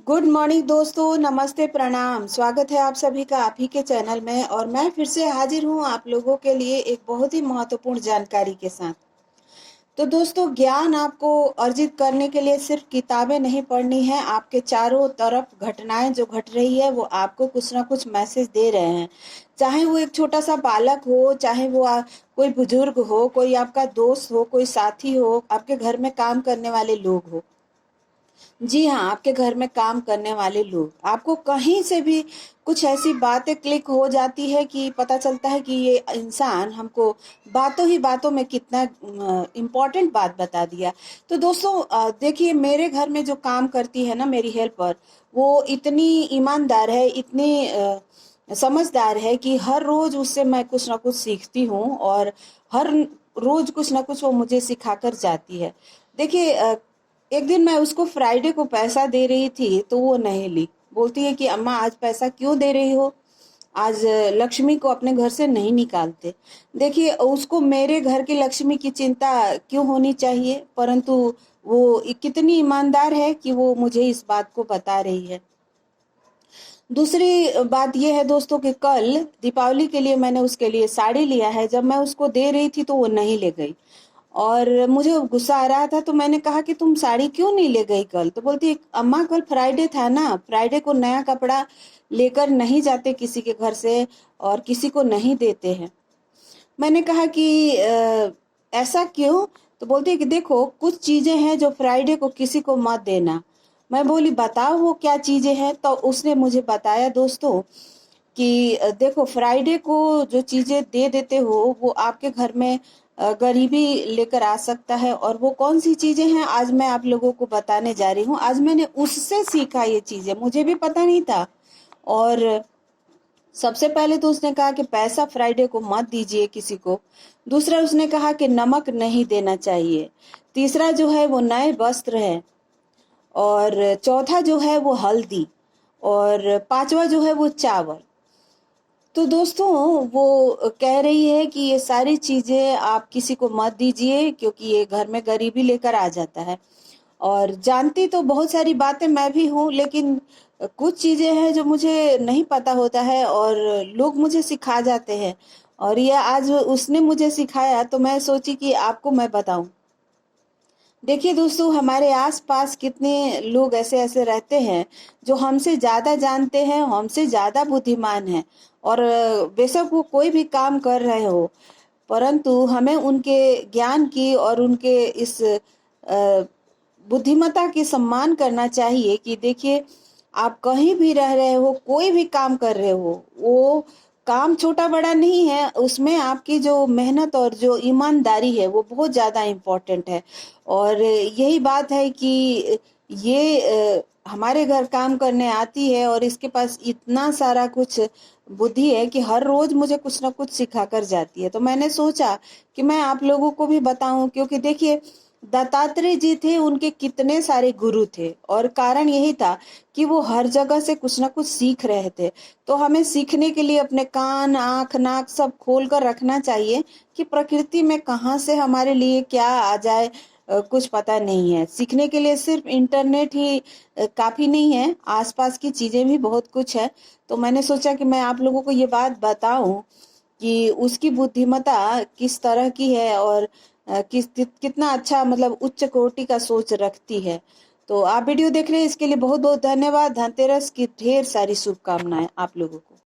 Good morning दोस्तों, नमस्ते, प्रणाम। स्वागत है आप सभी का आप ही के चैनल में। और मैं फिर से हाजिर हूँ आप लोगों के लिए एक बहुत ही महत्वपूर्ण जानकारी के साथ। तो दोस्तों, ज्ञान आपको अर्जित करने के लिए सिर्फ किताबें नहीं पढ़नी है। आपके चारों तरफ घटनाएं जो घट रही है वो आपको कुछ ना कुछ मैसेज दे रहे हैं। चाहे वो एक छोटा सा बालक हो, चाहे वो कोई बुजुर्ग हो, कोई आपका दोस्त हो, कोई साथी हो, आपके घर में काम करने वाले लोग हो। जी हाँ, आपके घर में काम करने वाले लोग आपको कहीं से भी कुछ ऐसी बातें क्लिक हो जाती है कि पता चलता है कि ये इंसान हमको बातों ही बातों में कितना इम्पोर्टेंट बात बता दिया। तो दोस्तों, देखिए, मेरे घर में जो काम करती है ना मेरी हेल्पर, वो इतनी ईमानदार है, इतनी समझदार है कि हर रोज उससे मैं कुछ ना कुछ सीखती हूँ। और हर रोज कुछ ना कुछ वो मुझे सिखा कर जाती है। देखिए, एक दिन मैं उसको फ्राइडे को पैसा दे रही थी तो वो नहीं ली। बोलती है कि अम्मा, आज पैसा क्यों दे रही हो? आज लक्ष्मी को अपने घर से नहीं निकालते। देखिए, उसको मेरे घर की लक्ष्मी की चिंता क्यों होनी चाहिए, परंतु वो कितनी ईमानदार है कि वो मुझे इस बात को बता रही है। दूसरी बात यह है दोस्तों कि कल दीपावली के लिए मैंने उसके लिए साड़ी लिया है। जब मैं उसको दे रही थी तो वो नहीं ले गई और मुझे गुस्सा आ रहा था। तो मैंने कहा कि तुम साड़ी क्यों नहीं ले गई कल? तो बोलती है, अम्मा कल फ्राइडे था ना, फ्राइडे को नया कपड़ा लेकर नहीं जाते किसी के घर से और किसी को नहीं देते हैं। मैंने कहा कि ऐसा क्यों? तो बोलती है कि देखो, कुछ चीजें हैं जो फ्राइडे को किसी को मत देना। मैं बोली, बताओ वो क्या चीजें हैं। तो उसने मुझे बताया दोस्तों कि देखो, फ्राइडे को जो चीजें दे देते हो वो आपके घर में गरीबी लेकर आ सकता है। और वो कौन सी चीजें हैं आज मैं आप लोगों को बताने जा रही हूँ। आज मैंने उससे सीखा ये चीजें, मुझे भी पता नहीं था। और सबसे पहले तो उसने कहा कि पैसा फ्राइडे को मत दीजिए किसी को। दूसरा उसने कहा कि नमक नहीं देना चाहिए। तीसरा जो है वो नए वस्त्र है। और चौथा जो है वो हल्दी। और पांचवा जो है वो चावल। तो दोस्तों, वो कह रही है कि ये सारी चीजें आप किसी को मत दीजिए क्योंकि ये घर में गरीबी लेकर आ जाता है। और जानती तो बहुत सारी बातें मैं भी हूँ, लेकिन कुछ चीजें हैं जो मुझे नहीं पता होता है और लोग मुझे सिखा जाते हैं। और ये आज उसने मुझे सिखाया तो मैं सोची कि आपको मैं बताऊं। देखिए दोस्तों, हमारे आसपास कितने लोग ऐसे ऐसे रहते हैं जो हमसे ज्यादा जानते हैं, हमसे ज्यादा बुद्धिमान हैं। और बेशक वो कोई भी काम कर रहे हो, परंतु हमें उनके ज्ञान की और उनके इस बुद्धिमत्ता की सम्मान करना चाहिए। कि देखिए, आप कहीं भी रह रहे हो, कोई भी काम कर रहे हो, वो काम छोटा बड़ा नहीं है। उसमें आपकी जो मेहनत और जो ईमानदारी है वो बहुत ज्यादा इम्पोर्टेंट है। और यही बात है कि ये हमारे घर काम करने आती है और इसके पास इतना सारा कुछ बुद्धि है कि हर रोज मुझे कुछ ना कुछ सिखा कर जाती है। तो मैंने सोचा कि मैं आप लोगों को भी बताऊं, क्योंकि देखिए, दत्तात्रेय जी थे, उनके कितने सारे गुरु थे और कारण यही था कि वो हर जगह से कुछ ना कुछ सीख रहे थे। तो हमें सीखने के लिए अपने कान, आंख, नाक सब खोल कर रखना चाहिए कि प्रकृति में कहाँ से हमारे लिए क्या आ जाए, कुछ पता नहीं है। सीखने के लिए सिर्फ इंटरनेट ही काफी नहीं है, आसपास की चीजें भी बहुत कुछ है। तो मैंने सोचा कि मैं आप लोगों को ये बात बताऊं कि उसकी बुद्धिमत्ता किस तरह की है और कितना अच्छा, मतलब उच्च कोटि का सोच रखती है। तो आप वीडियो देख रहे हैं, इसके लिए बहुत बहुत धन्यवाद। धनतेरस की ढेर सारी शुभकामनाएं आप लोगों को।